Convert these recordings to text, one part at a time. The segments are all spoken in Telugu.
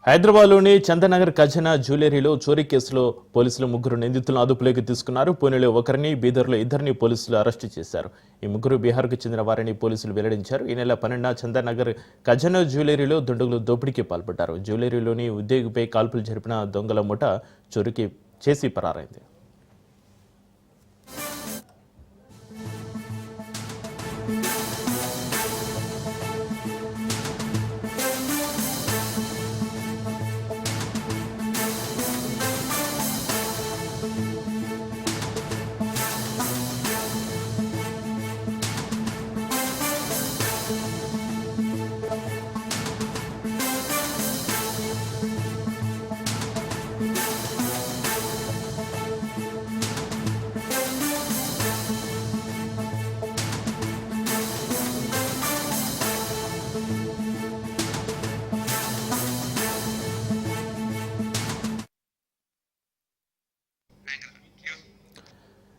హైదరాబాద్లోని చందనగర్ ఖజానా జ్యువెలరీలో చోరీ కేసులో పోలీసులు ముగ్గురు నిందితులను అదుపులోకి తీసుకున్నారు. పూణేలో ఒకరిని, బీదర్లో ఇద్దరిని పోలీసులు అరెస్టు చేశారు. ఈ ముగ్గురు బీహార్కు చెందిన వారిని పోలీసులు వెల్లడించారు. ఈ నెల 12న చందనగర్ ఖజానా జ్యువెలరీలో దుండగులు దోపిడీకి పాల్పడ్డారు. జ్యువెలరీలోని ఉద్యోగిపై కాల్పులు జరిపిన దొంగల ముఠ చోరీకి చేసి పరారైంది.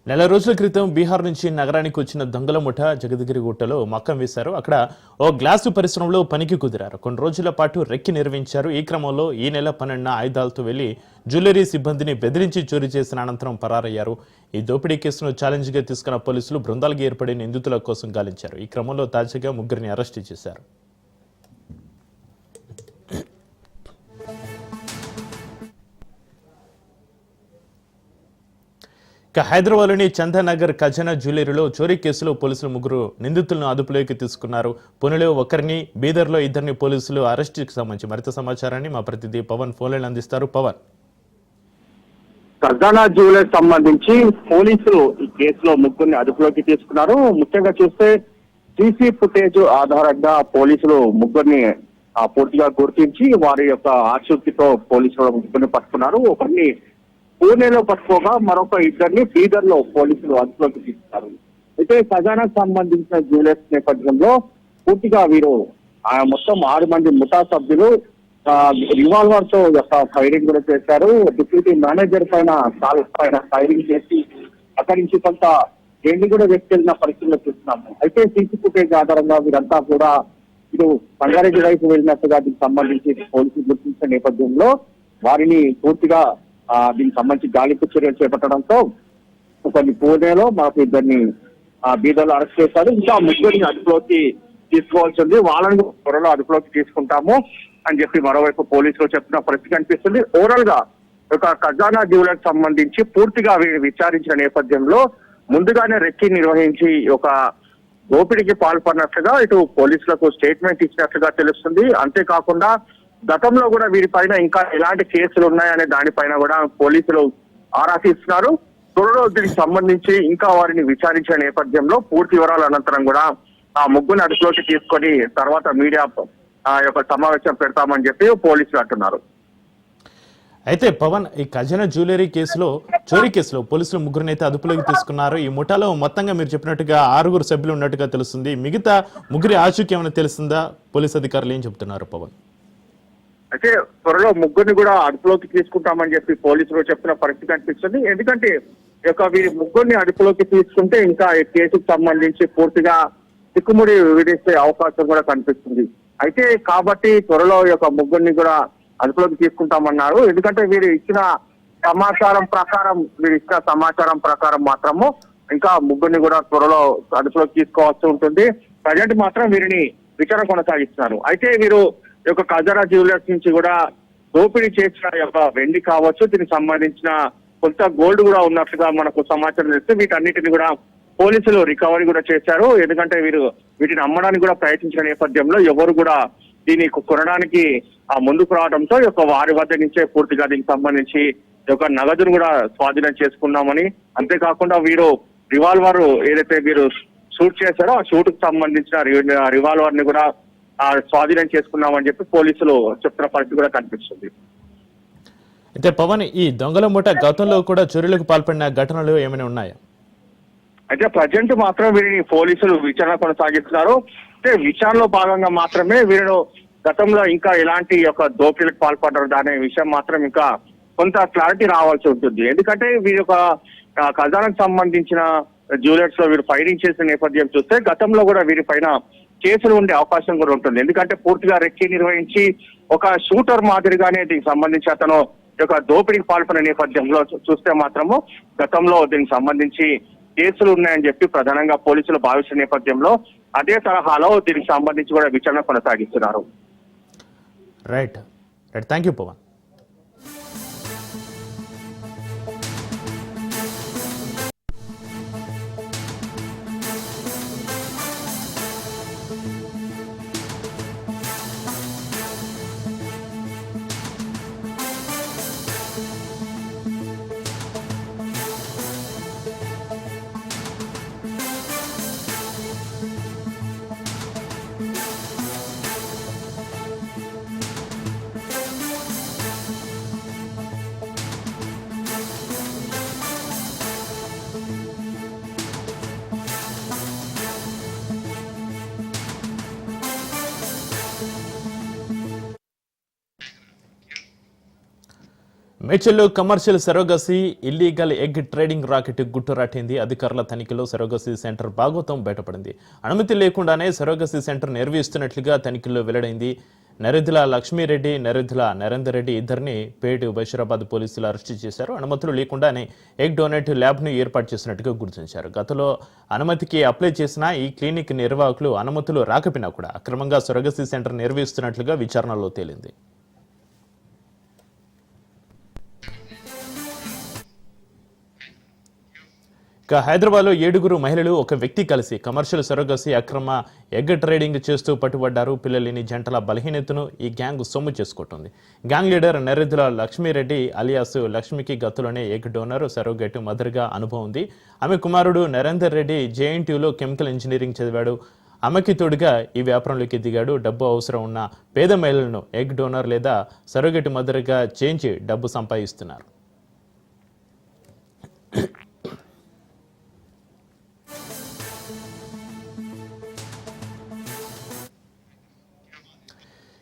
నెల రోజుల క్రితం బీహార్ నుంచి నగరానికి వచ్చిన దొంగల ముఠ జగదగిరిగుట్టలో మక్కం వేశారు. అక్కడ ఓ గ్లాసు పరిశ్రమలో పనికి కుదిరారు. కొన్ని రోజుల పాటు రెక్కి నిర్వహించారు. ఈ క్రమంలో ఈ నెల 12న ఆయుధాలతో వెళ్లి జ్యువెలరీ సిబ్బందిని బెదిరించి చోరీ చేసిన అనంతరం పరారయ్యారు. ఈ దోపిడీ కేసును ఛాలెంజ్గా తీసుకున్న పోలీసులు బృందాలుగా ఏర్పడి నిందితుల కోసం గాలించారు. ఈ క్రమంలో తాజాగా ముగ్గురిని అరెస్టు చేశారు. హైదరాబాద్లోని చందనగర్ ఖజానా జ్యువెలరీలో చోరీ కేసులో పోలీసులు ముగ్గురు నిందితులను అదుపులోకి తీసుకున్నారు. పూణేలో ఒకరిని, బీదర్లో ఇద్దరిని పోలీసులు అరెస్టుకు సంబంధించి మరింత సమాచారాన్ని మా ప్రతినిధి పవన్ ఫోన్లైన్ అందిస్తారు. పవన్, ఖజానా జ్యువెలరీ సంబంధించి పోలీసులు ఈ కేసులో ముగ్గురిని అదుపులోకి తీసుకున్నారు. ముఖ్యంగా చూస్తే సీసీ ఫుటేజ్ ఆధారంగా పోలీసులు ముగ్గురిని పూర్తిగా గుర్తించి వారి యొక్క ఆచూకీతో పోలీసులు ముగ్గురిని పట్టుకున్నారు. ఒకరిని పూణేలో పట్టుకోగా మరొక ఇద్దరిని బీదర్ లో పోలీసులు అదుపులోకి తీసుకున్నారు. అయితే ఖజానాకు సంబంధించిన జ్యువెలర్స్ నేపథ్యంలో పూర్తిగా వీరు మొత్తం 6 మంది ముఠా సభ్యులు రివాల్వర్ తో యొక్క ఫైరింగ్ కూడా చేశారు. డిప్యూటీ మేనేజర్ పైన ఫైరింగ్ చేసి అక్కడి నుంచి కొంత గేండి కూడా వ్యక్తున్న పరిస్థితుల్లో చూస్తున్నాము. అయితే సీసీ ఫుటేజ్ ఆధారంగా వీరంతా కూడా వీరు సంగారెడ్డి వైపు వెళ్ళినట్టుగా దీనికి సంబంధించి పోలీసులు గుర్తించిన నేపథ్యంలో వారిని పూర్తిగా దీనికి సంబంధించి గాలింపు చర్యలు చేపట్టడంతో ఒకరిని పూణేలో మాకు ఇద్దరిని బీదర్లో అరెస్ట్ చేశారు. ఇంకా ముగ్గురిని అదుపులోకి తీసుకోవాల్సి ఉంది. వాళ్ళని త్వరలో అదుపులోకి తీసుకుంటాము అని చెప్పి మరోవైపు పోలీసులు చెప్తున్న పరిస్థితి కనిపిస్తుంది. ఓవరాల్ గా ఒక ఖజానా జ్యువెలరీ సంబంధించి పూర్తిగా విచారించిన నేపథ్యంలో ముందుగానే రెక్కి నిర్వహించి ఒక దోపిడీకి పాల్పడినట్లుగా ఇటు పోలీసులకు స్టేట్మెంట్ ఇచ్చినట్లుగా తెలుస్తుంది. అంతేకాకుండా గతంలో కూడా వీరిపైన ఇంకా ఎలాంటి కేసులు ఉన్నాయనే దానిపైన కూడా పోలీసులు ఆరా తీస్తున్నారు. త్వరలో దీనికి సంబంధించి ఇంకా వారిని విచారించిన నేపథ్యంలో పూర్తి వివరాల అనంతరం కూడా ఆ ముగ్గురిని అదుపులోకి తీసుకొని తర్వాత మీడియా యొక్క సమావేశం పెడతామని చెప్పి పోలీసులు అంటున్నారు. అయితే పవన్, ఈ ఖజానా జ్యువెలరీ కేసులో చోరీ కేసులో పోలీసులు ముగ్గురిని అయితే అదుపులోకి తీసుకున్నారు. ఈ ముఠాలో మొత్తంగా మీరు చెప్పినట్టుగా 6 సభ్యులు ఉన్నట్టుగా తెలుస్తుంది. మిగతా ముగ్గురి ఆచూకీ ఏమైనా తెలుస్తుందా? పోలీస్ అధికారులు ఏం చెప్తున్నారు పవన్? అయితే త్వరలో ముగ్గురిని కూడా అదుపులోకి తీసుకుంటామని చెప్పి పోలీసులు చెప్తున్న పరిస్థితి కనిపిస్తుంది. ఎందుకంటే వీరి ముగ్గురిని అదుపులోకి తీసుకుంటే ఇంకా ఈ కేసుకు సంబంధించి పూర్తిగా తిక్కుముడి విడిస్తే అవకాశం కూడా కనిపిస్తుంది. అయితే కాబట్టి త్వరలో ముగ్గురిని కూడా అదుపులోకి తీసుకుంటామన్నారు. ఎందుకంటే వీరు ఇచ్చిన సమాచారం ప్రకారం మాత్రము ఇంకా ముగ్గురిని కూడా త్వరలో అదుపులోకి తీసుకోవాల్సి ఉంటుంది. ప్రజెంట్ మాత్రం వీరిని విచారణ కొనసాగిస్తున్నారు. అయితే వీరు ఖజానా జ్యువెలర్స్ నుంచి కూడా దోపిడీ చేసిన వెండి కావచ్చు, దీనికి సంబంధించిన కొంత గోల్డ్ కూడా ఉన్నట్లుగా మనకు సమాచారం తెలిస్తే వీటన్నిటిని కూడా పోలీసులు రికవరీ కూడా చేశారు. ఎందుకంటే వీటిని అమ్మడానికి కూడా ప్రయత్నించిన నేపథ్యంలో ఎవరు కూడా దీన్ని కొనడానికి ముందుకు రావడంతో వారి వద్ద నుంచే పూర్తిగా దీనికి సంబంధించి నగదును కూడా స్వాధీనం చేసుకున్నామని, అంతేకాకుండా వీరు రివాల్వర్ ఏదైతే వీరు షూట్ చేశారో ఆ షూట్ కు సంబంధించిన రివాల్వర్ ని కూడా స్వాధీనం చేసుకున్నామని చెప్పి పోలీసులు చెప్తున్న పరిస్థితి కూడా కనిపిస్తుంది. అయితే పవన్, ఈ దొంగల ముఠ గతంలో కూడా చోరీలకు పాల్పడిన ఘటనలు ఏమైనా ఉన్నాయా? అయితే ప్రజెంట్ మాత్రం వీరిని పోలీసులు విచారణ కొనసాగిస్తున్నారు. అంటే విచారణలో భాగంగా మాత్రమే వీరు గతంలో ఇంకా ఎలాంటి దోపిడీలకు పాల్పడ్డారు అనే విషయం మాత్రం ఇంకా కొంత క్లారిటీ రావాల్సి ఉంటుంది. ఎందుకంటే వీరి ఖజానాకు సంబంధించిన జ్యువెలర్స్ లో వీరు ఫైరింగ్ చేసిన నేపథ్యం చూస్తే గతంలో కూడా వీరిపైన కేసులు ఉండే అవకాశం కూడా ఉంటుంది. ఎందుకంటే పూర్తిగా రెక్కి నిర్వహించి ఒక షూటర్ మాదిరిగానే దీనికి సంబంధించి అతను యొక్క దోపిడీకి పాల్పడిన నేపథ్యంలో చూస్తే మాత్రము గతంలో దీనికి సంబంధించి కేసులు ఉన్నాయని చెప్పి ప్రధానంగా పోలీసులు భావించిన నేపథ్యంలో అదే తరహాలో దీనికి సంబంధించి కూడా విచారణ కొనసాగిస్తున్నారు. Right thank you Pavan. మేడ్చల్లో commercial surrogacy illegal egg trading racket గుట్టురాటింది. అధికారుల తనిఖీలో సరోగసీ సెంటర్ భాగోతం బయటపడింది. అనుమతి లేకుండానే సరోగసీ సెంటర్ నిర్వహిస్తున్నట్లుగా తనిఖీల్లో వెల్లడైంది. నరేంద్ర లక్ష్మీరెడ్డి, నరేందర్ రెడ్డి ఇద్దరిని పేట్ బషీరాబాద్ పోలీసులు అరెస్టు చేశారు. అనుమతులు లేకుండానే ఎగ్ డొనేట్ ల్యాబ్ను ఏర్పాటు చేసినట్టుగా గుర్తించారు. గతంలో అనుమతికి అప్లై చేసిన ఈ క్లినిక్ నిర్వాహకులు అనుమతులు రాకపోయినా కూడా అక్రమంగా సరోగసీ సెంటర్ నిర్వహిస్తున్నట్లుగా విచారణలో తేలింది. ఇక హైదరాబాద్లో 7 మహిళలు ఒక వ్యక్తి కలిసి కమర్షియల్ సరోగసీ అక్రమ ఎగ్ ట్రేడింగ్ చేస్తూ పట్టుబడ్డారు. పిల్లలేని జంటల బలహీనతను ఈ గ్యాంగ్ సొమ్ము చేసుకుంటుంది. Gang leader Narendra Lakshmi Reddy alias లక్ష్మికి గతంలోనే ఎగ్ డోనర్ సరోగేట్ మదర్గా అనుభవం ఉంది. ఆమె కుమారుడు నరేందర్ రెడ్డి జేఎన్టీయూలో కెమికల్ ఇంజనీరింగ్ చదివాడు. ఆమెకి తోడుగా ఈ వ్యాపారంలోకి దిగాడు. డబ్బు అవసరం ఉన్న పేద మహిళలను ఎగ్ డోనర్ లేదా సరోగేట్ మదర్గా చేయించి డబ్బు సంపాదిస్తున్నారు.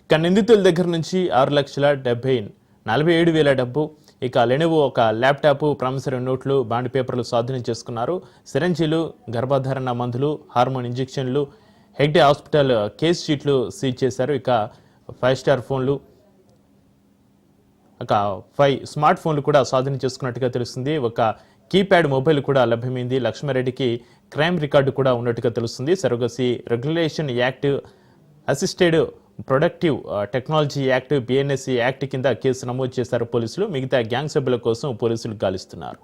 ఇక నిందితుల దగ్గర నుంచి 6,47,000 డబ్బు, ఇక లెనోవో ఒక ల్యాప్టాప్, ప్రామిసరీ నోట్లు, బాండ్ పేపర్లు స్వాధీనం చేసుకున్నారు. సిరంజీలు, గర్భధారణ మందులు, హార్మోన్ ఇంజెక్షన్లు, హెగ్డే హాస్పిటల్ కేస్ షీట్లు సీజ్ చేశారు. ఇక 5 స్టార్ ఫోన్లు, ఒక 5 స్మార్ట్ ఫోన్లు కూడా స్వాధీనం చేసుకున్నట్టుగా తెలుస్తుంది. ఒక కీప్యాడ్ మొబైల్ కూడా లభ్యమైంది. లక్ష్మారెడ్డికి క్రైమ్ రికార్డు కూడా ఉన్నట్టుగా తెలుస్తుంది. Surrogacy regulation act, assisted productive technology act, BNS act కింద కేసు నమోదు చేశారు పోలీసులు. మిగతా గ్యాంగ్ సభ్యుల కోసం పోలీసులు గాలిస్తున్నారు.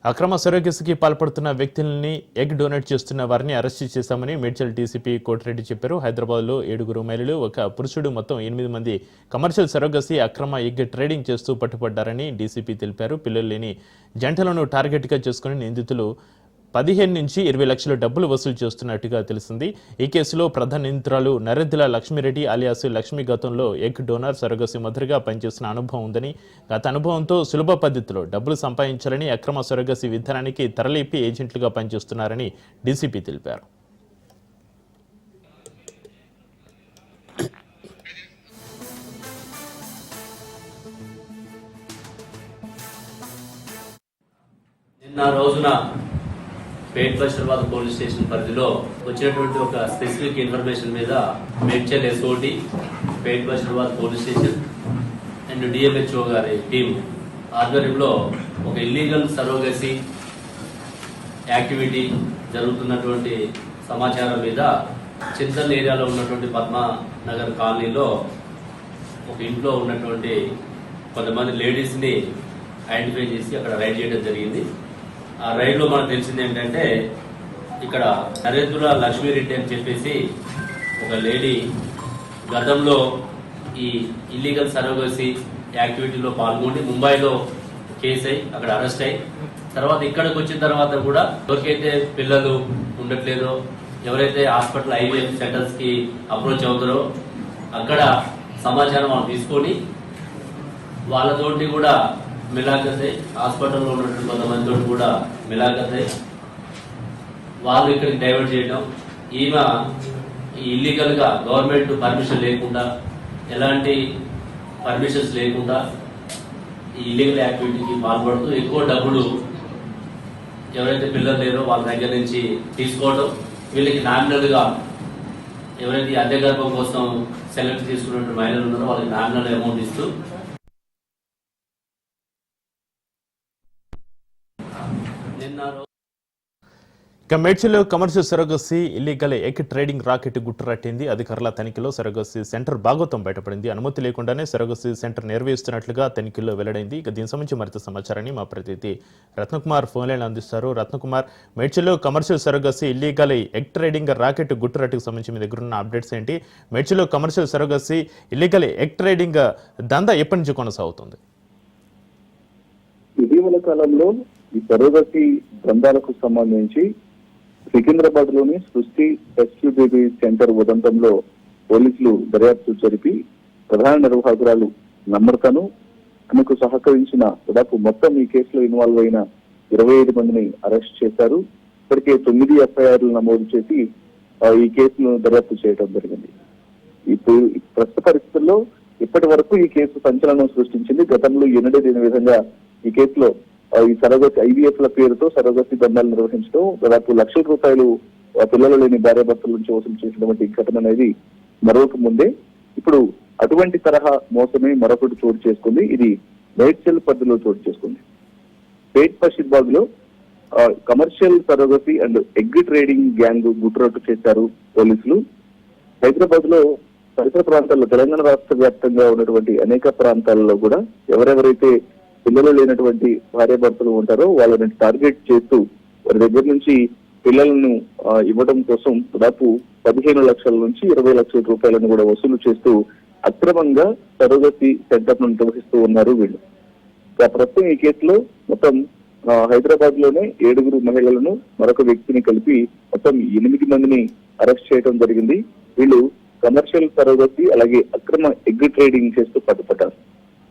అక్రమ సరోగసీకి పాల్పడుతున్న వ్యక్తులని ఎగ్ డొనేట్ చేస్తున్న వారిని అరెస్టు చేశామని మేడ్చల్ డీసీపీ కోటిరెడ్డి చెప్పారు. హైదరాబాద్లో 7 మహిళలు, ఒక పురుషుడు, మొత్తం 8 మంది కమర్షియల్ సరోగసీ అక్రమ ఎగ్ ట్రేడింగ్ చేస్తూ పట్టుబడ్డారని డీసీపీ తెలిపారు. పిల్లలు లేని జంటలను టార్గెట్గా చేసుకుని నిందితులు 15 నుంచి 20 లక్షల డబ్బులు వసూలు చేస్తున్నట్టుగా తెలిసింది. ఈ కేసులో ప్రధాన నిందితురాలు నరేంద్ర లక్ష్మీరెడ్డి అలియాస్ లక్ష్మి గతంలో ఎగ్ డోనర్ సరోగసీ మదర్గా పనిచేసిన అనుభవం ఉందని, గత అనుభవంతో సులభ పద్ధతిలో డబ్బులు సంపాదించాలని అక్రమ సరోగసీ విధానానికి తరలిపి ఏజెంట్లుగా పనిచేస్తున్నారని డీసీపీ తెలిపారు. నిన్న రోజున పేట్ బషీరాబాద్ పోలీస్ స్టేషన్ పరిధిలో వచ్చినటువంటి ఒక స్పెసిఫిక్ ఇన్ఫర్మేషన్ మీద Medchal SOT, Pet Basheerabad police station and DMHO గారి టీం ఆధ్వర్యంలో ఒక ఇల్లీగల్ సరోగసీ యాక్టివిటీ జరుగుతున్నటువంటి సమాచారం మీద చింతల్ ఏరియాలో ఉన్నటువంటి పద్మానగర్ కాలనీలో ఒక ఇంట్లో ఉన్నటువంటి కొంతమంది లేడీస్ని ఐడెంటిఫై చేసి అక్కడ రైడ్ చేయడం జరిగింది. ఆ రైడ్లో మనకు తెలిసింది ఏంటంటే, ఇక్కడ నరేంద్ర లక్ష్మీరెడ్డి అని చెప్పేసి ఒక లేడీ గతంలో ఈ ఇల్లీగల్ సరోగసీ యాక్టివిటీలో పాల్గొని ముంబైలో కేసు అయి అక్కడ అరెస్ట్ అయ్యి తర్వాత ఇక్కడికి వచ్చిన తర్వాత కూడా ఎవరికైతే పిల్లలు ఉండట్లేదో, ఎవరైతే హాస్పిటల్ ఐవీఎఫ్ సెంటర్స్ కి అప్రోచ్ అవుతారో అక్కడ సమాచారం వాళ్ళు తీసుకొని వాళ్ళతోటి కూడా మిలాఖత్ హాస్పిటల్లో ఉన్నటువంటి కొంతమందితో కూడా మిలాఖత్ వాళ్ళు ఇక్కడికి డైవర్ట్ చేయడం, ఈమె ఇల్లీగల్ గా గవర్నమెంట్ పర్మిషన్ లేకుండా, ఎలాంటి పర్మిషన్స్ లేకుండా ఈ ఇల్లీగల్ యాక్టివిటీకి పాల్పడుతూ ఎక్కువ డబ్బులు ఎవరైతే పిల్లలు లేరో వాళ్ళ దగ్గర నుంచి తీసుకోవడం, వీళ్ళకి నామినల్గా ఎవరైతే అద్దె గర్భం కోసం సెలెక్ట్ తీసుకున్నట్టు మహిళలు ఉన్నారో వాళ్ళకి నామినల్ అమౌంట్ ఇస్తూ నిన్న ఇక మేడ్చల్లో commercial surrogacy illegal egg trading racket గుట్టురట్టింది. అధికారుల తనిఖీలో సరగసి సెంటర్ భాగోతం బయటపడింది. అనుమతి లేకుండానే సరగసి సెంటర్ నిర్వహిస్తున్నట్లుగా తనిఖీల్లో వెల్లడైంది. ఇక దీనికి సంబంధించి మరింత సమాచారాన్ని మా ప్రతినిధి రత్నకుమార్ ఫోన్ లైన్ అందిస్తారు. రత్నకుమార్, మేడ్చల్లో commercial surrogacy illegal egg trading racket గుట్టురట్టుకు సంబంధించి మీ దగ్గర ఉన్న అప్డేట్స్ ఏంటి? మేడ్చల్లో commercial surrogacy illegal egg trading దందా ఎప్పటి నుంచి కొనసాగుతుంది? ఇటీవల కాలంలో ఈ సరోగసి దందాలకు సంబంధించి సికింద్రాబాద్ లోని సృష్టి ఎస్క్యూబేబీ సెంటర్ ఉదంతంలో పోలీసులు దర్యాప్తు జరిపి ప్రధాన నిర్వాహకురాలు నమ్రతను ఆమెకు సహకరించిన దాదాపు మొత్తం ఈ కేసులో ఇన్వాల్వ్ అయిన 25 మందిని అరెస్ట్ చేశారు. ఇప్పటికే 9 ఎఫ్ఐఆర్లు నమోదు చేసి ఈ కేసును దర్యాప్తు చేయడం జరిగింది. ఇప్పుడు ప్రస్తుత పరిస్థితుల్లో ఇప్పటి వరకు ఈ కేసు సంచలనం సృష్టించింది. గతంలో ఎన్నడూ లేని విధంగా ఈ కేసులో ఈ సరగతి ఐవీఎఫ్ ల పేరుతో సరగతి దందాలు నిర్వహించడం, దాదాపు లక్షల రూపాయలు పిల్లలు లేని భార్యాభర్తల నుంచి వసూలు చేసినటువంటి ఘటన అనేది మరొక ముందే ఇప్పుడు అటువంటి తరహా మోసమే మరొకటి చోటు చేసుకుంది. ఇది మేడ్చల్ పరిధిలో చోటు చేసుకుంది. పేట్ బషీర్బాగ్ లో commercial surrogacy and egg trading gang గుట్టురట్టు చేశారు పోలీసులు. హైదరాబాద్ లో పరిసర ప్రాంతాల్లో, తెలంగాణ రాష్ట్ర వ్యాప్తంగా ఉన్నటువంటి అనేక ప్రాంతాలలో కూడా ఎవరెవరైతే పిల్లలు లేనటువంటి భార్యాభర్తలు ఉంటారో వాళ్ళని టార్గెట్ చేస్తూ వారి దగ్గర నుంచి పిల్లలను ఇవ్వడం కోసం దాదాపు 15 లక్షల నుంచి 20 లక్షల రూపాయలను కూడా వసూలు చేస్తూ అక్రమంగా సరోగసి సెంటర్ ను నిర్వహిస్తూ ఉన్నారు వీళ్ళు. ప్రస్తుతం ఈ కేసులో మొత్తం హైదరాబాద్ లోనే 7 మహిళలను మరొక వ్యక్తిని కలిపి మొత్తం 8 మందిని అరెస్ట్ చేయడం జరిగింది. వీళ్ళు కమర్షియల్ సరోగసి అలాగే అక్రమ ఎగ్ ట్రేడింగ్ చేస్తూ పట్టుపడ్డారు.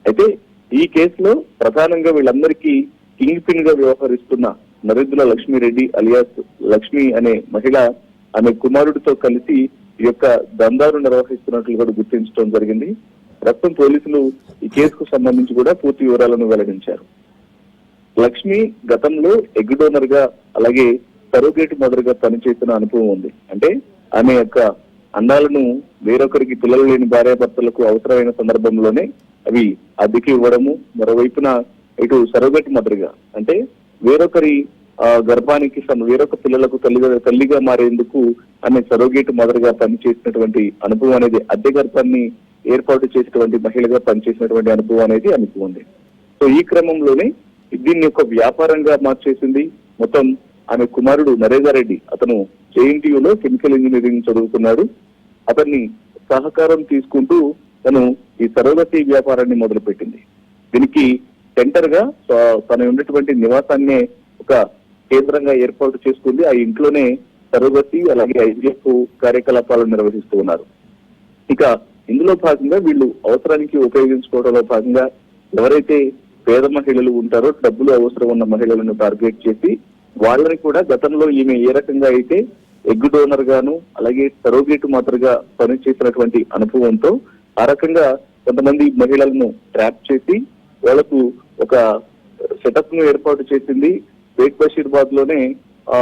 అయితే ఈ కేసులో ప్రధానంగా వీళ్ళందరికీ కింగ్ పిన్ గా వ్యవహరిస్తున్న నరేంద్ర లక్ష్మీరెడ్డి అలియాస్ లక్ష్మి అనే మహిళ ఆమె కుమారుడితో కలిసి ఈ యొక్క దందాను నిర్వహిస్తున్నట్లు కూడా గుర్తించడం జరిగింది. ప్రస్తుతం పోలీసులు ఈ కేసుకు సంబంధించి కూడా పూర్తి వివరాలను వెల్లడించారు. లక్ష్మి గతంలో ఎగ్ డోనర్ గా అలాగే సరోగేట్ మదర్ గా పనిచేసిన అనుభవం ఉంది. అంటే ఆమె యొక్క అండాలను వేరొకరికి పిల్లలు లేని భార్యాభర్తలకు అవసరమైన సందర్భంలోనే అవి అద్దెకి ఇవ్వడము, మరోవైపున ఇటు సరోగేట్ మదర్గా అంటే వేరొకరి గర్భానికి వేరొక పిల్లలకు తల్లిగా మారేందుకు ఆమె సరోగేట్ మదర్గా పనిచేసినటువంటి అనుభవం అనేది, అద్దె గర్భాన్ని ఏర్పాటు చేసినటువంటి మహిళగా పనిచేసినటువంటి అనుభవం అనేది ఆమెకు ఉంది. సో ఈ క్రమంలోనే దీన్ని ఒక వ్యాపారంగా మార్చేసింది. మొత్తం ఆమె కుమారుడు నరేందర్ రెడ్డి, అతను జేఎన్టీయూలో కెమికల్ ఇంజనీరింగ్ చదువుకున్నాడు. అతన్ని సహకారం తీసుకుంటూ తను ఈ సరోగసి వ్యాపారాన్ని మొదలుపెట్టింది. దీనికి సెంటర్ గా తను ఉన్నటువంటి నివాసాన్నే ఒక కేంద్రంగా ఏర్పాటు చేసుకుంది. ఆ ఇంట్లోనే సరోగసి అలాగే ఐవీఎఫ్ కార్యకలాపాలను నిర్వహిస్తూ ఉన్నారు. ఇక ఇందులో భాగంగా వీళ్ళు అవసరానికి ఉపయోగించుకోవడంలో భాగంగా ఎవరైతే పేద మహిళలు ఉంటారో, డబ్బులు అవసరం ఉన్న మహిళలను టార్గెట్ చేసి వాళ్ళని కూడా గతంలో ఈమె ఏ రకంగా అయితే ఎగ్ డోనర్ గాను అలాగే సరోగేట్ మాత్రగా పనిచేసినటువంటి అనుభవంతో ఆ రకంగా కొంతమంది మహిళలను ట్రాప్ చేసి వాళ్లకు ఒక సెటప్ ను ఏర్పాటు చేసింది. పేట్ బషీర్బాద్ లోనే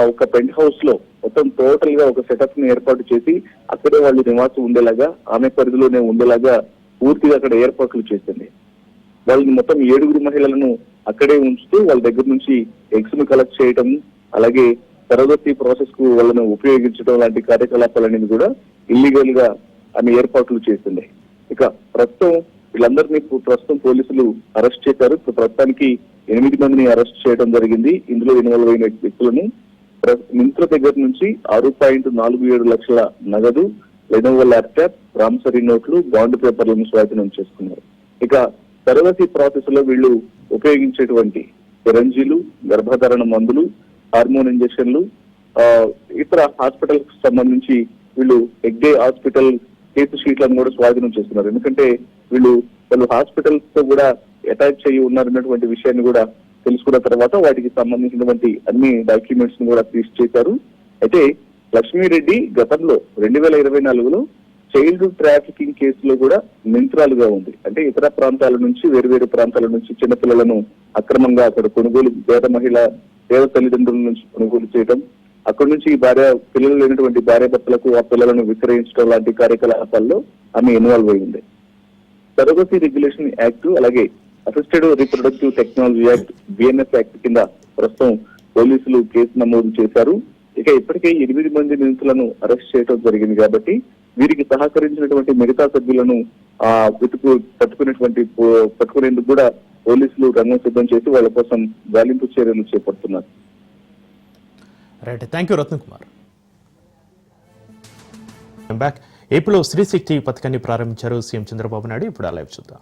ఒక పెంట్ హౌస్ లో మొత్తం టోటల్ గా ఒక సెటప్ ను ఏర్పాటు చేసి అక్కడే వాళ్ళు నివాసం ఉండేలాగా, ఆమె పరిధిలోనే ఉండేలాగా పూర్తిగా అక్కడ ఏర్పాట్లు చేసింది. వాళ్ళని మొత్తం 7 మహిళలను అక్కడే ఉంచుతూ వాళ్ళ దగ్గర నుంచి ఎగ్స్ ను కలెక్ట్ చేయడం, అలాగే సరోగసి ప్రాసెస్ కు వాళ్ళను ఉపయోగించడం లాంటి కార్యకలాపాలనేది కూడా ఇల్లీగల్ గా ఆమె ఏర్పాట్లు చేసింది. ఇక ప్రస్తుతం వీళ్ళందరినీ పోలీసులు అరెస్ట్ చేశారు. ప్రస్తుతానికి 8 మందిని అరెస్ట్ చేయడం జరిగింది. ఇందులో ఇన్వాల్వ్ అయిన వ్యక్తులను నిందితుల దగ్గర నుంచి 6.47 లక్షల నగదు, లెనోవో ల్యాప్టాప్, ప్రామిసరీ నోట్లు, బాండ్ పేపర్లను స్వాధీనం చేసుకున్నారు. ఇక సరోగసి ప్రాసెస్ లో వీళ్ళు ఉపయోగించేటువంటి సిరంజీలు, గర్భధారణ మందులు, హార్మోన్ ఇంజక్షన్లు, ఇతర హాస్పిటల్ కు సంబంధించి వీళ్ళు ఎగ్డే హాస్పిటల్ కేసు షీట్లను కూడా స్వాధీనం చేస్తున్నారు. ఎందుకంటే వాళ్ళు హాస్పిటల్స్ తో కూడా అటాచ్ అయ్యి ఉన్నారన్నటువంటి విషయాన్ని కూడా తెలుసుకున్న తర్వాత వాటికి సంబంధించినటువంటి అన్ని డాక్యుమెంట్స్ ను కూడా సీజ్ చేశారు. అయితే లక్ష్మీరెడ్డి గతంలో 2024లో చైల్డ్ ట్రాఫికింగ్ కేసులో కూడా నిందితురాలుగా ఉంది. అంటే ఇతర ప్రాంతాల నుంచి, వేరు ప్రాంతాల నుంచి చిన్నపిల్లలను అక్రమంగా అక్కడ కొనుగోలు, పేద మహిళ పేద తల్లిదండ్రుల నుంచి కొనుగోలు చేయడం, అక్కడి నుంచి పిల్లలు లేనటువంటి భార్యాభర్తలకు ఆ పిల్లలను విక్రయించడం లాంటి కార్యకలాపాల్లో ఆమె ఇన్వాల్వ్ అయింది. సరోగసీ రెగ్యులేషన్ యాక్ట్, అలాగే assisted reproductive technology act, BNS act కింద ప్రస్తుతం పోలీసులు కేసు నమోదు చేశారు. ఇక ఇప్పటికే 8 మంది నిందితులను అరెస్ట్ చేయడం జరిగింది కాబట్టి వీరికి సహకరించినటువంటి మిగతా సభ్యులను పట్టుకునేందుకు కూడా పోలీసులు రంగం సిద్ధం చేసి వాళ్ళ కోసం గాలింపు చర్యలు చేపడుతున్నారు. Right, thank you Ratna Kumar. Back. ఏపీలో స్త్రీశక్తి పథకాన్ని ప్రారంభించారు సీఎం చంద్రబాబు నాయుడు. ఇప్పుడు ఆ లైవ్ చూద్దాం.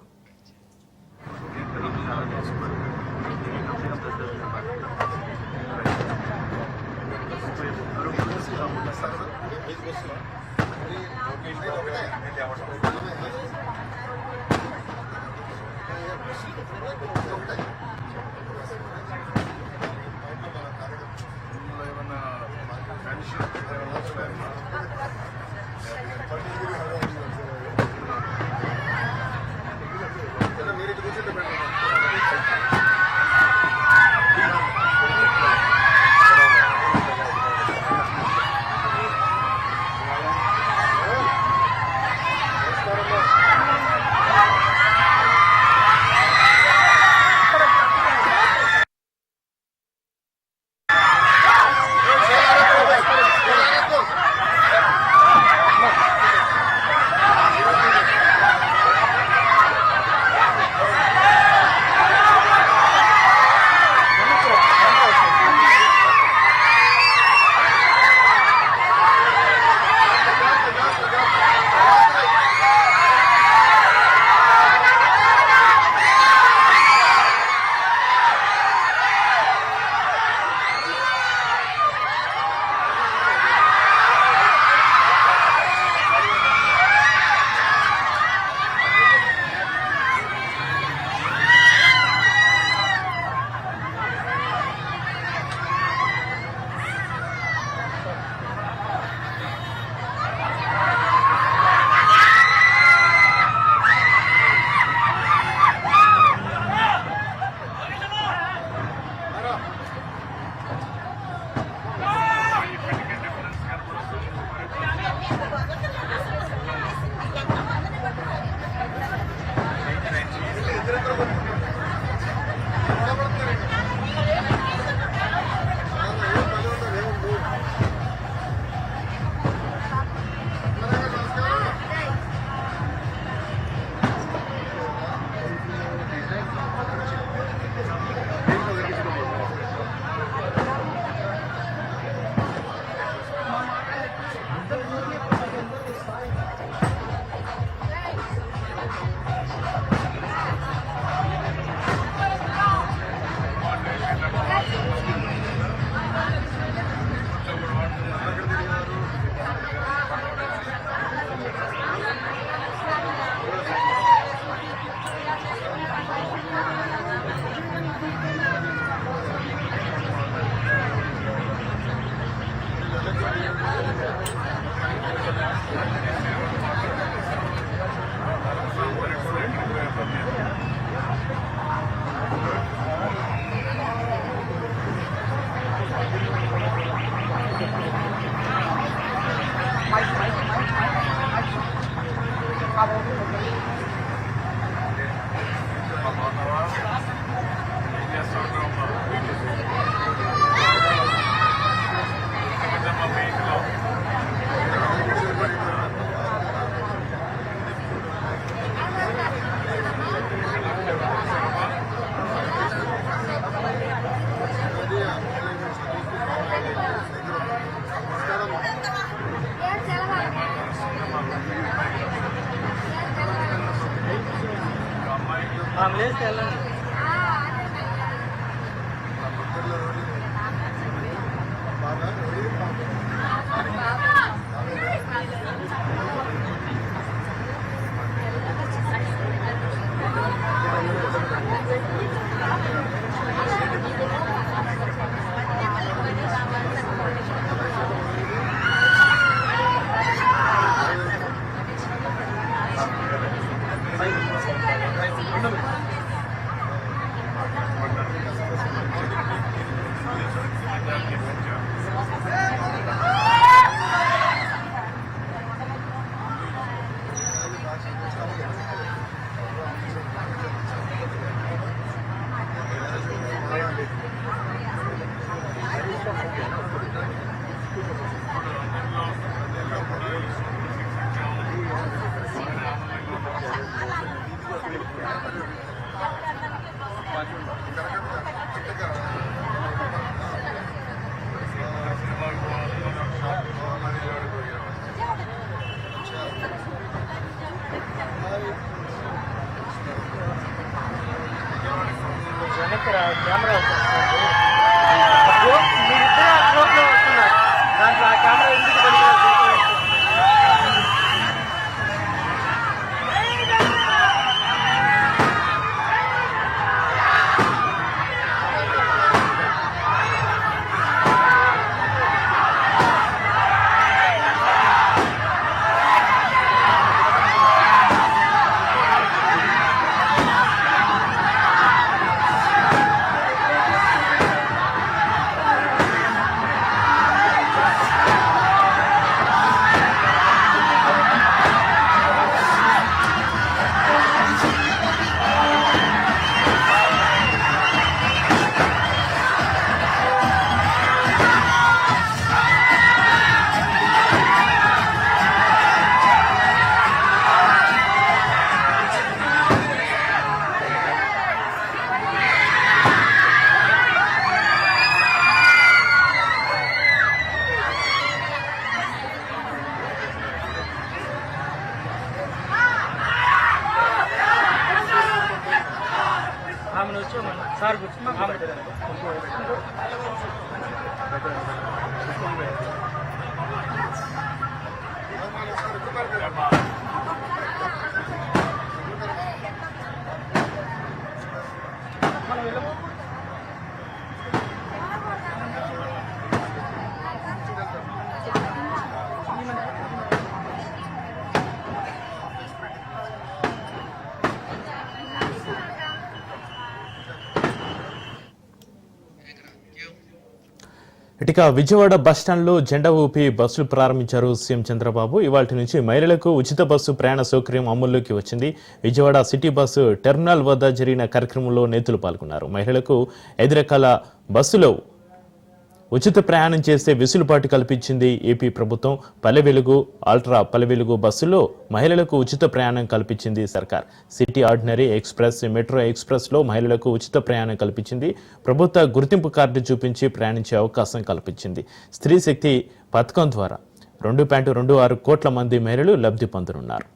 కెమెరా మీరిద్దరు రోడ్లో వస్తున్నారు దాంట్లో ఆ కెమెరా ఎందుకు పనికిరాదు ఆమెను వచ్చామన్నా సార్ ఇటుక విజయవాడ బస్టాండ్లో జెండా ఊపి బస్సులు ప్రారంభించారు సీఎం చంద్రబాబు. ఇవాళ నుంచి మహిళలకు ఉచిత బస్సు ప్రయాణ సౌకర్యం అమల్లోకి వచ్చింది. విజయవాడ సిటీ బస్సు టెర్మినల్ వద్ద జరిగిన కార్యక్రమంలో నేతలు పాల్గొన్నారు. మహిళలకు 5 రకాల బస్సులో ఉచిత ప్రయాణం చేసే వెసులుబాటు కల్పించింది ఏపీ ప్రభుత్వం. పల్లె వెలుగు, అల్ట్రా పల్లె వెలుగు బస్సులో మహిళలకు ఉచిత ప్రయాణం కల్పించింది సర్కార్. సిటీ ఆర్డినరీ ఎక్స్ప్రెస్, మెట్రో ఎక్స్ప్రెస్లో మహిళలకు ఉచిత ప్రయాణం కల్పించింది. ప్రభుత్వ గుర్తింపు కార్డు చూపించి ప్రయాణించే అవకాశం కల్పించింది. స్త్రీ శక్తి పథకం ద్వారా 2.26 కోట్ల మంది మహిళలు లబ్ధి పొందనున్నారు.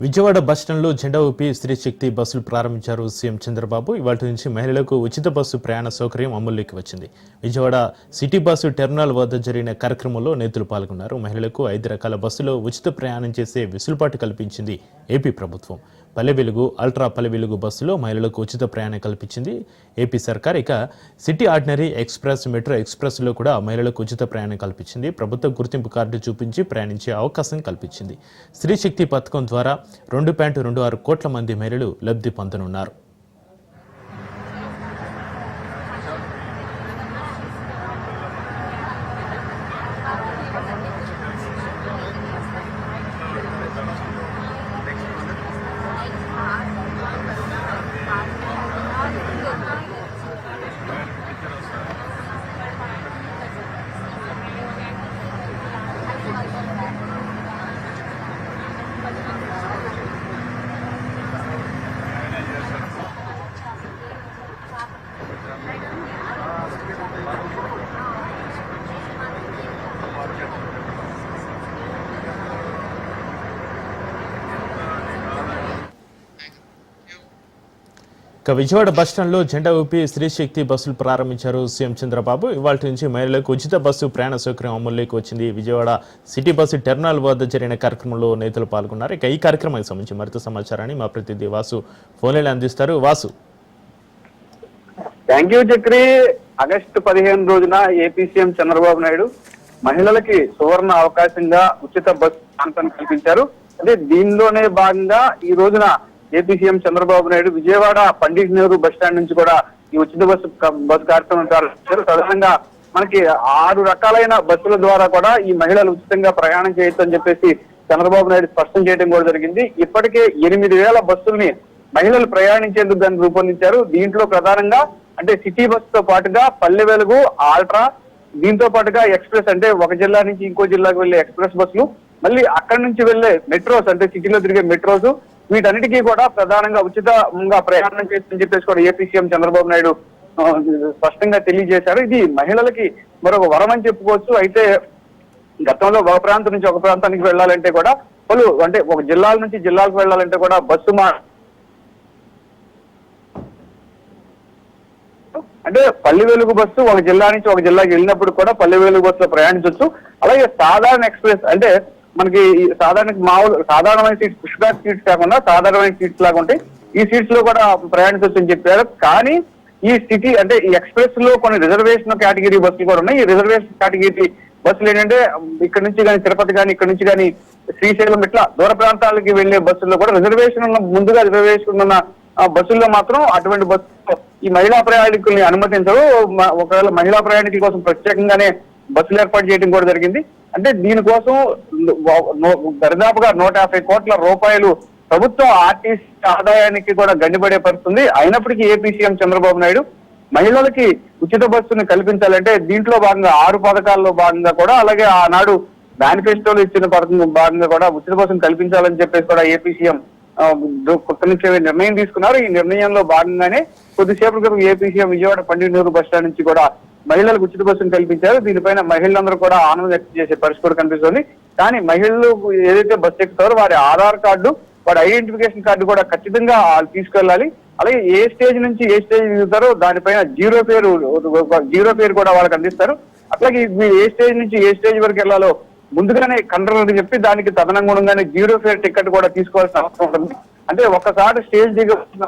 విజయవాడ బస్టాండ్లో జెండా ఊపి స్త్రీ శక్తి బస్సులు ప్రారంభించారు సీఎం చంద్రబాబు. ఇవాళ నుంచి మహిళలకు ఉచిత బస్సు ప్రయాణ సౌకర్యం అమల్లోకి వచ్చింది. విజయవాడ సిటీ బస్సు టెర్మినల్ వద్ద జరిగిన కార్యక్రమంలో నేతలు పాల్గొన్నారు. మహిళలకు 5 రకాల బస్సులో ఉచిత ప్రయాణం చేసే వెసులుబాటు కల్పించింది ఏపీ ప్రభుత్వం. పల్లె వెలుగు, అల్ట్రా పల్లె వెలుగు బస్సులో మహిళలకు ఉచిత ప్రయాణం కల్పించింది ఏపీ సర్కార్. ఇక సిటీ ఆర్డినరీ ఎక్స్ప్రెస్, మెట్రో ఎక్స్ప్రెస్లో కూడా మహిళలకు ఉచిత ప్రయాణం కల్పించింది. ప్రభుత్వ గుర్తింపు కార్డు చూపించి ప్రయాణించే అవకాశం కల్పించింది. స్త్రీ శక్తి పథకం ద్వారా 2.26 కోట్ల మంది మహిళలు లబ్ధి పొందనున్నారు. ఇక విజయవాడ బస్టాండ్లో జెండా ఊపి స్త్రీ శక్తి బస్సులు ప్రారంభించారు సీఎం చంద్రబాబు. ఇవాళ నుంచి మహిళలకు ఉచిత బస్సు ప్రయాణ సౌకర్యం అమల్లోకి వచ్చింది. విజయవాడ సిటీ బస్సు టెర్మినల్ వద్ద జరిగిన కార్యక్రమంలో నేతలు పాల్గొన్నారు. ఇక ఈ కార్యక్రమానికి సంబంధించి మరింత సమాచారాన్ని మా ప్రతినిధి వాసు ఫోన్లైన్ అందిస్తారు. Vasu. Thank you Chakri. August 15 రోజున ఏపీ సీఎం చంద్రబాబు నాయుడు మహిళలకి సువర్ణ అవకాశంగా ఉచిత బస్సు ప్రాంతాన్ని కల్పించారు. అదే దీనిలోనే భాగంగా ఈ రోజున AP CM Chandrababu Naidu Vijayawada Pandit Nehru bus stand నుంచి కూడా ఈ ఉచిత బస్సు కార్యక్రమం ప్రారంభించారు. ప్రధానంగా మనకి 6 రకాలైన బస్సుల ద్వారా కూడా ఈ మహిళలు ఉచితంగా ప్రయాణం చేయొచ్చు అని చెప్పేసి చంద్రబాబు నాయుడు స్పష్టం చేయడం కూడా జరిగింది. ఇప్పటికే 8,000 బస్సుల్ని మహిళలు ప్రయాణించేందుకు దాన్ని రూపొందించారు. దీంట్లో ప్రధానంగా అంటే సిటీ బస్సుతో పాటుగా పల్లె వెలుగు, ఆల్ట్రా, దీంతో పాటుగా ఎక్స్ప్రెస్ అంటే ఒక జిల్లా నుంచి ఇంకో జిల్లాకు వెళ్లే ఎక్స్ప్రెస్ బస్సులు, మళ్ళీ అక్కడి నుంచి వెళ్లే మెట్రోస్ అంటే సిటీలో తిరిగే మెట్రోస్, వీటన్నిటికీ కూడా ప్రధానంగా ఉచితంగా ప్రయాణం చేస్తుందని చెప్పేసి కూడా ఏపీ సీఎం చంద్రబాబు నాయుడు స్పష్టంగా తెలియజేశారు. ఇది మహిళలకి మరొక వరం అని చెప్పుకోవచ్చు. అయితే గతంలో ఒక ప్రాంతం నుంచి ఒక ప్రాంతానికి వెళ్ళాలంటే కూడా పలు అంటే ఒక జిల్లాల నుంచి జిల్లాలకు వెళ్ళాలంటే కూడా బస్సు అంటే పల్లె వెలుగు బస్సు ఒక జిల్లా నుంచి ఒక జిల్లాకి వెళ్ళినప్పుడు కూడా పల్లె వెలుగు బస్సులో ప్రయాణించవచ్చు. అలాగే సాధారణ ఎక్స్ప్రెస్ అంటే మనకి సాధారణమైన సీట్స్, పుష్ బ్యాక్ సీట్స్ కాకుండా సాధారణమైన సీట్స్ లాగా ఉంటాయి. ఈ సీట్స్ లో కూడా ప్రయాణించవచ్చు అని చెప్పారు. కానీ ఈ సిటీ అంటే ఈ ఎక్స్ప్రెస్ లో కొన్ని రిజర్వేషన్ కేటగిరీ బస్సులు కూడా ఉన్నాయి. ఈ రిజర్వేషన్ కేటగిరీ బస్సులు ఏంటంటే ఇక్కడ నుంచి కానీ తిరుపతి కానీ ఇక్కడ నుంచి కానీ శ్రీశైలం ఇట్లా దూర ప్రాంతాలకి వెళ్లే బస్సుల్లో కూడా రిజర్వేషన్ ఉన్న ముందుగా రిజర్వేషన్ ఉన్న బస్సుల్లో మాత్రం అటువంటి బస్సు ఈ మహిళా ప్రయాణికుల్ని అనుమతించరు. ఒకవేళ మహిళా ప్రయాణికుల కోసం ప్రత్యేకంగానే బస్సులు ఏర్పాటు చేయడం కూడా జరిగింది. అంటే దీనికోసం దరిదాపుగా 150 కోట్ల రూపాయలు ప్రభుత్వం ఆర్టీసీ ఆదాయానికి కూడా గండిపడే పరిస్థితుంది. అయినప్పటికీ ఏపీ సీఎం చంద్రబాబు నాయుడు మహిళలకి ఉచిత బస్సుని కల్పించాలంటే దీంట్లో భాగంగా 6 పథకాల్లో భాగంగా కూడా అలాగే ఆనాడు మేనిఫెస్టోలో ఇచ్చిన పథకం భాగంగా కూడా ఉచిత బస్సును కల్పించాలని చెప్పేసి కూడా ఏపీ సీఎం కొత్త నుంచి నిర్ణయం తీసుకున్నారు. ఈ నిర్ణయంలో భాగంగానే కొద్దిసేపటి క్రితం AP CM Vijayawada Pandit Nehru bus stand నుంచి కూడా మహిళలకు ఉచిత బస్సును కల్పించారు. దీనిపైన మహిళలందరూ కూడా ఆనందం వ్యక్తం చేసే పరిస్థితి కూడా కనిపిస్తుంది. కానీ మహిళలు ఏదైతే బస్సు ఎక్కుతారో వారి ఆధార్ కార్డు, వారి ఐడెంటిఫికేషన్ కార్డు కూడా ఖచ్చితంగా తీసుకెళ్ళాలి. అలాగే ఏ స్టేజ్ నుంచి ఏ స్టేజ్ దిగుతారో దానిపైన జీరో పేరు కూడా వాళ్ళకి అందిస్తారు. అట్లాగే ఏ స్టేజ్ నుంచి ఏ స్టేజ్ వరకు వెళ్ళాలో ముందుగానే కంట్రోలర్కి చెప్పి దానికి తదనుగుణంగానే జీరో ఫేర్ టికెట్ కూడా తీసుకోవాల్సిన అవసరం ఉంటుంది. అంటే ఒక్కసారి స్టేజ్ దిగవలసిన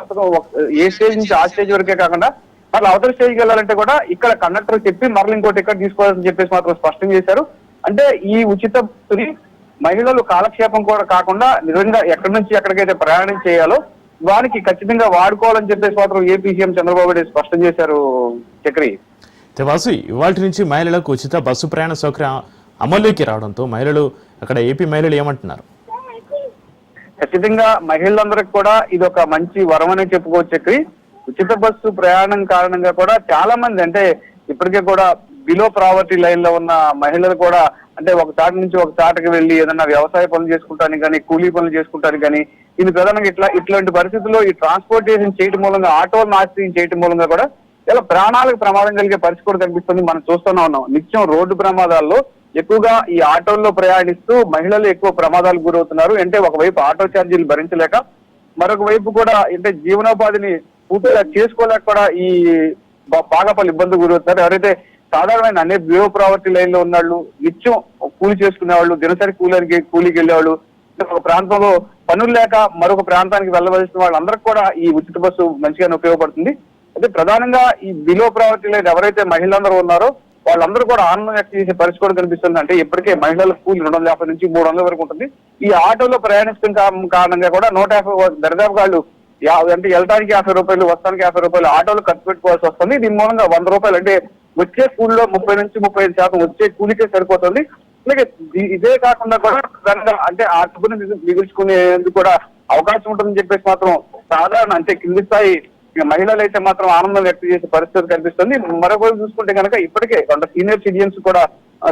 ఏ స్టేజ్ నుంచి ఆ స్టేజ్ వరకే కాకుండా మళ్ళీ అవతల స్టేజ్కి వెళ్ళాలంటే కూడా ఇక్కడ కండక్టర్ చెప్పి మరల ఇంకో టికెట్ తీసుకోవాలని చెప్పేసి మాత్రం స్పష్టం చేశారు. అంటే ఈ ఉచిత మహిళలు కాలక్షేపం కూడా కాకుండా నిజంగా ఎక్కడి నుంచి ఎక్కడికైతే ప్రయాణం చేయాలో వారికి ఖచ్చితంగా వాడుకోవాలని చెప్పేసి మాత్రం ఏపీ సీఎం చంద్రబాబు నాయుడు స్పష్టం చేశారు. చక్రి. వాసు, ఇవాళ నుంచి మహిళలకు ఉచిత బస్సు ప్రయాణ సౌకర్యం అమల్లోకి రావడంతో మహిళలు అక్కడ ఏపీ మహిళలు ఏమంటున్నారు? ఖచ్చితంగా మహిళలందరికీ కూడా ఇది ఒక మంచి వరం అనే చెప్పుకోవచ్చు చక్రి. ఉచిత బస్సు ప్రయాణం కారణంగా కూడా చాలా మంది అంటే ఇప్పటికే కూడా బిలో ప్రావర్టీ లైన్ లో ఉన్న మహిళలు కూడా అంటే ఒక చాటు నుంచి ఒక చాటుకి వెళ్ళి ఏదైనా వ్యవసాయ పనులు చేసుకుంటానికి కానీ కూలీ పనులు చేసుకుంటానికి కానీ ఇది ప్రధానంగా ఇట్లాంటి పరిస్థితుల్లో ఈ ట్రాన్స్పోర్టేషన్ చేయడం మూలంగా ఆటోలను ఆశ్రయం చేయడం మూలంగా కూడా ఇలా ప్రాణాలకు ప్రమాదం కలిగే పరిస్థితి కూడా కనిపిస్తుంది. మనం చూస్తూనే ఉన్నాం. నిత్యం రోడ్డు ప్రమాదాల్లో ఎక్కువగా ఈ ఆటోల్లో ప్రయాణిస్తూ మహిళలు ఎక్కువ ప్రమాదాలకు గురవుతున్నారు. అంటే ఒకవైపు ఆటో ఛార్జీలు భరించలేక మరొక వైపు కూడా అంటే జీవనోపాధిని పూర్తిగా చేసుకోలేక కూడా ఈ బాగా పలు ఇబ్బందులు గురవుతున్నారు. ఎవరైతే సాధారణమైన అన్ని బిలో ప్రావర్టీ లైన్ లో ఉన్నాళ్ళు, నిత్యం కూలి చేసుకునే వాళ్ళు, దినసరి కూలీకి వెళ్ళేవాళ్ళు, ఒక ప్రాంతంలో పనులు లేక మరొక ప్రాంతానికి వెళ్ళవలసిన వాళ్ళందరికీ కూడా ఈ ఉచిత బస్సు మంచిగానే ఉపయోగపడుతుంది. అయితే ప్రధానంగా ఈ బిలో ప్రావర్టీ లైన్ ఎవరైతే మహిళలందరూ ఉన్నారో వాళ్ళందరూ కూడా ఆనందం వ్యక్తం చేసే పరిస్థితి కూడా కనిపిస్తుంది. అంటే ఇప్పటికే మహిళల కూలి 250 నుంచి 300 వరకు ఉంటుంది. ఈ ఆటోలో ప్రయాణిస్తున్న కారణంగా కూడా 150 దరిదాపు వాళ్ళు అంటే వెళ్ళడానికి 50 రూపాయలు, వస్తానికి 50 రూపాయలు ఆటోలు ఖర్చు పెట్టుకోవాల్సి వస్తుంది. దీని మూలంగా 100 రూపాయలు అంటే వచ్చే కూలీలో 30 నుంచి 35% వచ్చే కూలికే సరిపోతుంది. అలాగే ఇదే కాకుండా కూడా ప్రధానంగా అంటే ఆ డబ్బుని మిగుల్చుకునేందుకు కూడా అవకాశం ఉంటుందని చెప్పేసి మాత్రం సాధారణ అంటే కింది స్థాయి మహిళలు అయితే మాత్రం ఆనందం వ్యక్తం చేసే పరిస్థితి కనిపిస్తుంది. మరొక చూసుకుంటే కనుక ఇప్పటికే కొంత సీనియర్ సిటిజన్స్ కూడా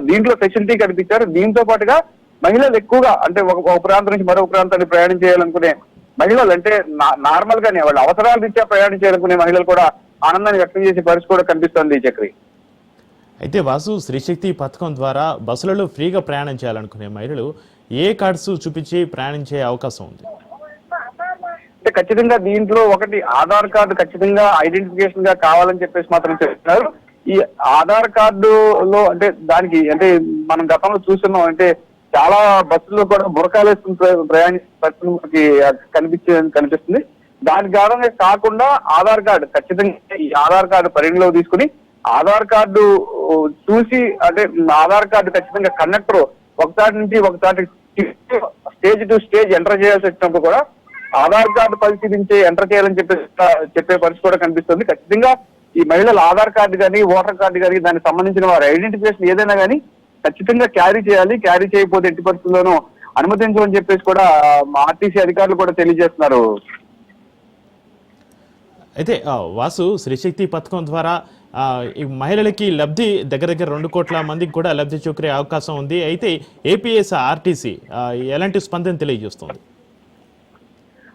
దీంట్లో ఫెసిలిటీ కనిపించారు. దీంతో పాటుగా మహిళలు ఎక్కువగా అంటే ఒక ప్రాంతం నుంచి మరొక ప్రాంతానికి ప్రయాణం చేయాలనుకునే మహిళలు అంటే నార్మల్ గానే వాళ్ళ అవసరాల రీత్యా ప్రయాణం చేయాలనుకునే మహిళలు కూడా ఆనందాన్ని వ్యక్తం చేసే పరిస్థితి కూడా కనిపిస్తుంది. చక్రి, అయితే వాసు, స్త్రీశక్తి పథకం ద్వారా బస్సులలో ఫ్రీగా ప్రయాణం చేయాలనుకునే మహిళలు ఏ కార్డ్స్ చూపించి ప్రయాణించే అవకాశం ఉంది? అంటే ఖచ్చితంగా దీంట్లో ఒకటి ఆధార్ కార్డు ఖచ్చితంగా ఐడెంటిఫికేషన్ గా కావాలని చెప్పేసి మాత్రం చెప్తున్నారు. ఈ ఆధార్ కార్డులో అంటే దానికి అంటే మనం గతంలో చూస్తున్నాం అంటే చాలా బస్సుల్లో కూడా బురకాలు వేసుకుని ప్రయాణించే పరిస్థితి కనిపిస్తుంది. దాని కారణంగా కాకుండా ఆధార్ కార్డు ఖచ్చితంగా ఈ ఆధార్ కార్డు పరిగణలోకి తీసుకుని ఆధార్ కార్డు చూసి అంటే ఆధార్ కార్డు ఖచ్చితంగా కండక్టర్ ఒకసారి నుంచి ఒకసారి స్టేజ్ టు స్టేజ్ ఎంటర్ చేయాల్సి వచ్చినప్పుడు కూడా ఆధార్ కార్డు పరిశీలించి ఎంటర్ చేయాలని చెప్పే పరిస్థితి కూడా కనిపిస్తుంది. ఖచ్చితంగా ఈ మహిళల ఆధార్ కార్డు కానీ ఓటర్ కార్డు కానీ దానికి సంబంధించిన వారి ఐడెంటిఫికేషన్ ఏదైనా కానీ ఖచ్చితంగా క్యారీ చేయాలి. క్యారీ చేయకపోతే ఎట్టి పరిస్థితుల్లోనూ అనుమతించమని చెప్పేసి కూడా ఆర్టీసీ అధికారులు కూడా తెలియజేస్తున్నారు. అయితే వాసు, స్త్రీశక్తి పథకం ద్వారా ఈ మహిళలకి లబ్ధి దగ్గర 2 కోట్ల మందికి కూడా లబ్ధి చూపే అవకాశం ఉంది. అయితే ఏపీఎస్ ఆర్టీసీ ఎలాంటి స్పందన తెలియజేస్తుంది?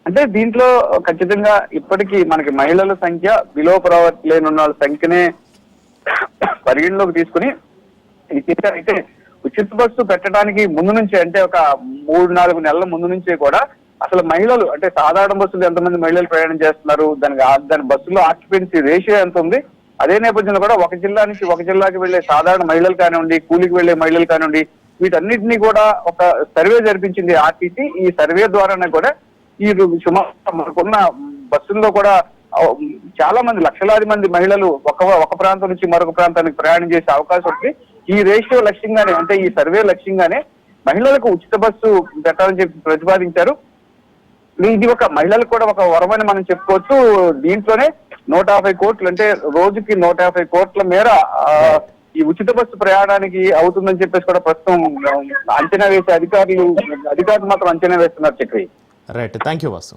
అంటే దీంట్లో ఖచ్చితంగా ఇప్పటికీ మనకి మహిళల సంఖ్య బిలో ప్రావర్టీ లైన్ ఉన్న వాళ్ళ సంఖ్యనే పరిగణలోకి తీసుకుని అయితే ఉచిత బస్సు పెట్టడానికి ముందు నుంచి అంటే ఒక 3-4 నెలల ముందు నుంచే కూడా అసలు మహిళలు అంటే సాధారణ బస్సులు ఎంతమంది మహిళలు ప్రయాణం చేస్తున్నారు, దాని బస్సులో ఆక్యుపెన్సీ రేషియో ఎంత ఉంది, అదే నేపథ్యంలో కూడా ఒక జిల్లా నుంచి ఒక జిల్లాకి వెళ్లే సాధారణ మహిళలు కానివ్వండి, కూలికి వెళ్లే మహిళలు కానివ్వండి, వీటన్నిటినీ కూడా ఒక సర్వే జరిపించింది ఆర్టీసీ. ఈ సర్వే ద్వారానే కూడా ఈ సుమారు మనకున్న బస్సుల్లో కూడా చాలా మంది లక్షలాది మంది మహిళలు ఒక ప్రాంతం నుంచి మరొక ప్రాంతానికి ప్రయాణం చేసే అవకాశం ఉంది. ఈ రేషియో లక్ష్యంగానే అంటే ఈ సర్వే లక్ష్యంగానే మహిళలకు ఉచిత బస్సు పెట్టాలని చెప్పి ప్రతిపాదించారు. ఇది ఒక మహిళలకు కూడా ఒక వరమని మనం చెప్పుకోవచ్చు. దీంట్లోనే 150 కోట్లు అంటే రోజుకి 150 కోట్ల మేర ఈ ఉచిత బస్సు ప్రయాణానికి అవుతుందని చెప్పేసి కూడా ప్రస్తుతం అంచనా వేసే అధికారులు మాత్రం అంచనా వేస్తున్నారు. Chakri, right, thank you Vasu.